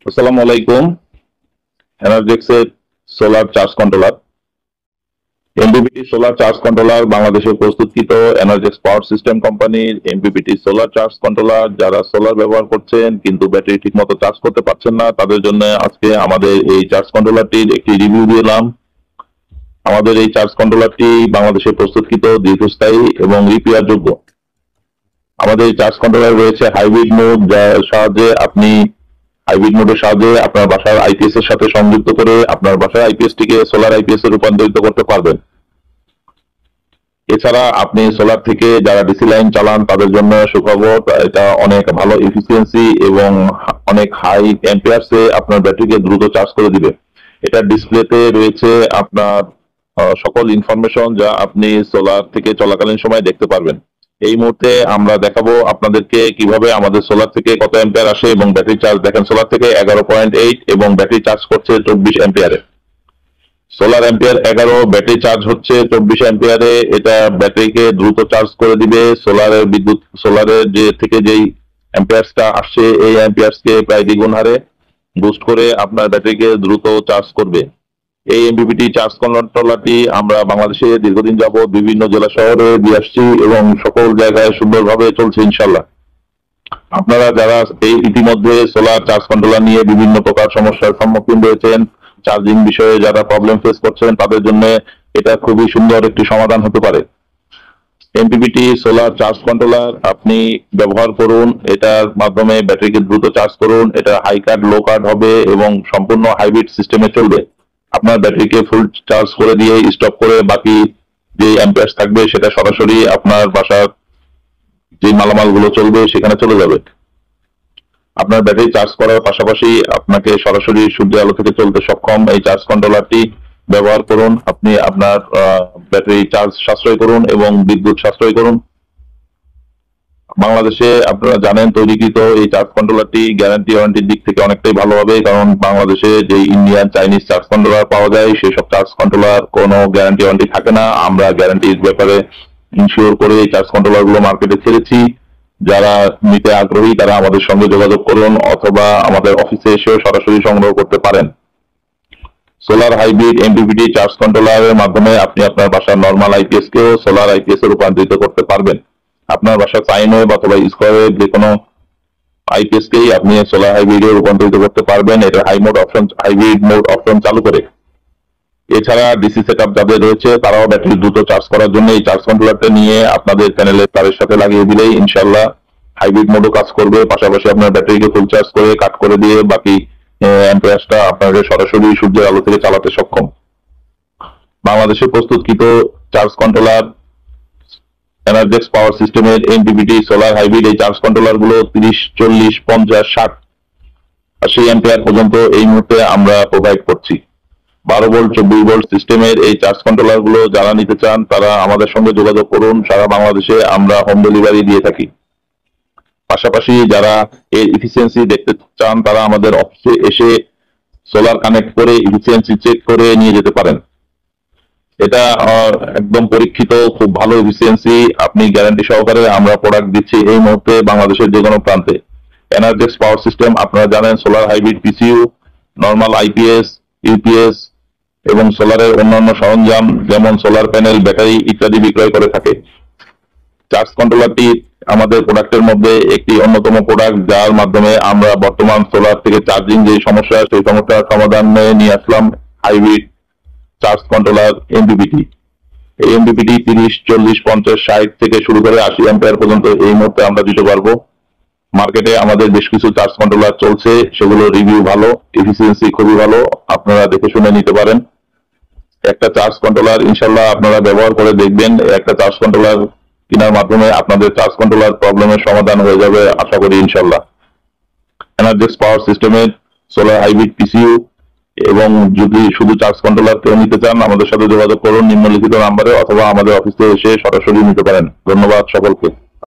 আসসালামু আলাইকুম। এনার্জেক্সের solar charge controller, MPPT solar charge controller বাংলাদেশের প্রস্তুতকৃত এনার্জেক্স পাওয়ার সিস্টেম কোম্পানির এমপিপিটি সোলার চার্জ কন্ট্রোলার। যারা সোলার ব্যবহার করছেন কিন্তু ব্যাটারি ঠিকমতো চার্জ করতে পারছেন না, তাদের জন্য আজকে আমাদের এই চার্জ কন্ট্রোলারটির একটি রিভিউ দিলাম। আমাদের এই চার্জ কন্ট্রোলারটি বাংলাদেশে প্রস্তুতকৃত, দীর্ঘস্থায়ী এবং রিপেয়ার যোগ্য। আমাদের এই চার্জ কন্ট্রোলার রয়েছে হাইব্রিড মোড, যার সাহায্যে আপনি হাইব্রিড মোডের সাহায্যে আপনার বাসার আইপিএস এর সাথে সংযুক্ত করে আপনার বাসার আইপিএস টিকে সোলার আইপিএস এ রূপান্তরিত করতে পারবেন। এছাড়া আপনি সোলার থেকে যারা ডিসি লাইন চালান তাদের জন্য সুখবর, এটা অনেক ভালো এফিসিয়েন্সি এবং অনেক হাই অ্যাম্পিয়ারসে আপনার ব্যাটারিকে দ্রুত চার্জ করে দিবে। এটা ডিসপ্লেতে রয়েছে আপনার সকল ইনফরমেশন যা আপনি সোলার থেকে চলাকালীন সময় দেখতে পারবেন। এই মুহূর্তে আমরা দেখাবো আপনাদেরকে কিভাবে আমাদের সোলার থেকে কত অ্যাম্পিয়ার আসে এবং ব্যাটারি চার্জ দেখেন সোলার থেকে 11.8 এবং ব্যাটারি চার্জ করছে 24 অ্যাম্পিয়ারে। সোলার অ্যাম্পিয়ার 11, ব্যাটারি চার্জ হচ্ছে 24 অ্যাম্পিয়ারে। এটা ব্যাটারিকে দ্রুত চার্জ করে দিবে। সোলারের বিদ্যুৎ, সোলারের যে থেকে যেই অ্যাম্পিয়ার্সটা আসছে এই অ্যাম্পিয়ার্সকে প্রায় দ্বিগুণ হারে বুস্ট করে আপনার ব্যাটারিকে দ্রুত চার্জ করবে। এই এমপিপিটি চার্জ কন্ট্রোলারটি আমরা বাংলাদেশে দীর্ঘদিন যাবত বিভিন্ন জেলা শহরে দিয়ে আসছি এবং সকল জায়গায় সুন্দরভাবে চলছে ইনশাল্লাহ। আপনারা যারা এই ইতিমধ্যে সোলার চার্জ কন্ট্রোলার নিয়ে বিভিন্ন প্রকার সমস্যার সম্মুখীন রয়েছেন, চার্জিং বিষয়ে যারা প্রবলেম ফেস করছেন, তাদের জন্য এটা খুবই সুন্দর একটি সমাধান হতে পারে। এমপিপিটি সোলার চার্জ কন্ট্রোলার আপনি ব্যবহার করুন, এটার মাধ্যমে ব্যাটারিকে দ্রুত চার্জ করুন। এটা হাই কার্ড, লো কার্ড হবে এবং সম্পূর্ণ হাইব্রিড সিস্টেমে চলবে। আপনার ব্যাটারিকে ফুল চার্জ করে দিয়ে স্টপ করে বাকি যে অ্যাম্পিয়ার্স থাকবে সেটা সরাসরি আপনার বাসার যে মালামালগুলো চলবে সেখানে চলে যাবে। আপনার ব্যাটারি চার্জ করার পাশাপাশি আপনাকে সরাসরি সূর্যের আলো থেকে চলতে সক্ষম এই চার্জ কন্ট্রোলারটি ব্যবহার করুন। আপনি আপনার ব্যাটারি চার্জ সাশ্রয় করুন এবং বিদ্যুৎ সাশ্রয় করুন। বাংলাদেশে আপনারা জানেন তৈরিকৃত এই চার্জ কন্ট্রোলারটি গ্যারান্টি ওয়ারেন্টির দিক থেকে অনেকটাই ভালো হবে, কারণ বাংলাদেশে যে ইন্ডিয়ান, চাইনিজ চার্জ কন্ট্রোলার পাওয়া যায় সেসব চার্জ কন্ট্রোলার কোনো গ্যারান্টি ওয়ারেন্টি থাকে না। আমরা গ্যারান্টির ব্যাপারে ইনশিওর করে এই চার্জ কন্ট্রোলার গুলো মার্কেটে ছেড়েছি। যারা নিতে আগ্রহী তারা আমাদের সঙ্গে যোগাযোগ করুন অথবা আমাদের অফিসে এসেও সরাসরি সংগ্রহ করতে পারেন। সোলার হাইব্রিড এমপিপিটি চার্জ কন্ট্রোলারের মাধ্যমে আপনি আপনার বাসার নর্মাল আইপিএস কেও সোলার আইপিএস এ রূপান্তরিত করতে পারবেন। আপনার বাসার সাইন ওয়েভ অথবা স্কোয়ার ওয়েভ যে কোনো আইপিএস কেই আপনি সোলার হাইব্রিডে রূপান্তরিত করতে পারবেন, এটা হাইব্রিড মোড অপশন চালু করে। এছাড়া ডিসি সেটআপ যাদের রয়েছে তারাও ব্যাটারি দ্রুত চার্জ করার জন্য এই চার্জ কন্ট্রোলারটা নিয়ে আপনাদের প্যানেলের তারের সাথে লাগিয়ে দিলেই ইনশাল্লাহ হাইব্রিড মোডও কাজ করবে। পাশাপাশি আপনার ব্যাটারিকে ফুল চার্জ করে কাট করে দিয়ে বাকি অ্যাম্পিয়ারটা আপনাকে সরাসরি সূর্যের আলো থেকে চালাতে সক্ষম। বাংলাদেশে প্রস্তুতকৃত চার্জ কন্ট্রোলার এনার্জেক্স পাওয়ার সিস্টেমের এমপিপিটি সোলার হাইব্রিড এই চার্জ কন্ট্রোলার গুলো 30, 40, 50, 60, 80 অ্যাম্পিয়ার পর্যন্ত এই মুহূর্তে আমরা প্রোভাইড করছি। 12 ভোল্ট, 24 ভোল্ট সিস্টেমের এই চার্জ কন্ট্রোলার গুলো যারা নিতে চান তারা আমাদের সঙ্গে যোগাযোগ করুন। সারা বাংলাদেশে আমরা হোম ডেলিভারি দিয়ে থাকি। পাশাপাশি যারা এর ইফিসিয়েন্সি দেখতে চান তারা আমাদের অফিসে এসে সোলার কানেক্ট করে ইফিসিয়েন্সি চেক করে নিয়ে যেতে পারেন। এটা একদম পরীক্ষিত, খুব ভালো এফিসিয়েন্সি, আপনি গ্যারান্টি সহকারে আমরা প্রোডাক্ট দিচ্ছি এই মুহূর্তে বাংলাদেশের যে কোনো প্রান্তে। এনার্জেক্স পাওয়ার সিস্টেম আপনারা জানেন solar hybrid পিসিইউ, normal IPS, UPS এবং সোলারের অন্যান্য সরঞ্জাম যেমন সোলার প্যানেল, ব্যাটারি ইত্যাদি বিক্রয় করে থাকে। চার্জ কন্ট্রোলারটি আমাদের প্রোডাক্টের মধ্যে একটি অন্যতম প্রোডাক্ট, যার মাধ্যমে আমরা বর্তমান সোলার থেকে চার্জিং যে সমস্যা সেই সমস্যার সমাধান নিয়ে আসলাম হাইব্রিড চার্জ কন্ট্রোলার এমপিপিটি। এই এমপিপিটি 30, 40, 50, 60 থেকে শুরু করে 80 অ্যাম্পিয়ার পর্যন্ত এই মুহূর্তে আমরা দিতে পারবো। মার্কেটে আমাদের বেশ কিছু চার্জ কন্ট্রোলার চলছে, সেগুলো রিভিউ ভালো, এফিসিয়েন্সি খুবই ভালো, আপনারা দেখে শুনে নিতে পারেন। একটা চার্জ কন্ট্রোলার ইনশাল্লাহ আপনারা ব্যবহার করে দেখবেন, একটা চার্জ কন্ট্রোলার কেনার মাধ্যমে আপনাদের চার্জ কন্ট্রোলার প্রবলেমের সমাধান হয়ে যাবে আশা করি ইনশাল্লাহ। এনার্জেক্স পাওয়ার সিস্টেমের সোলার হাইব্রিড পিসিইউ এবং যদি শুধু চার্জ কন্ট্রোলার কেউ নিতে চান আমাদের সাথে যোগাযোগ করুন নিম্নলিখিত নাম্বারে অথবা আমাদের অফিসে এসে সরাসরি নিতে পারেন। ধন্যবাদ সকলকে।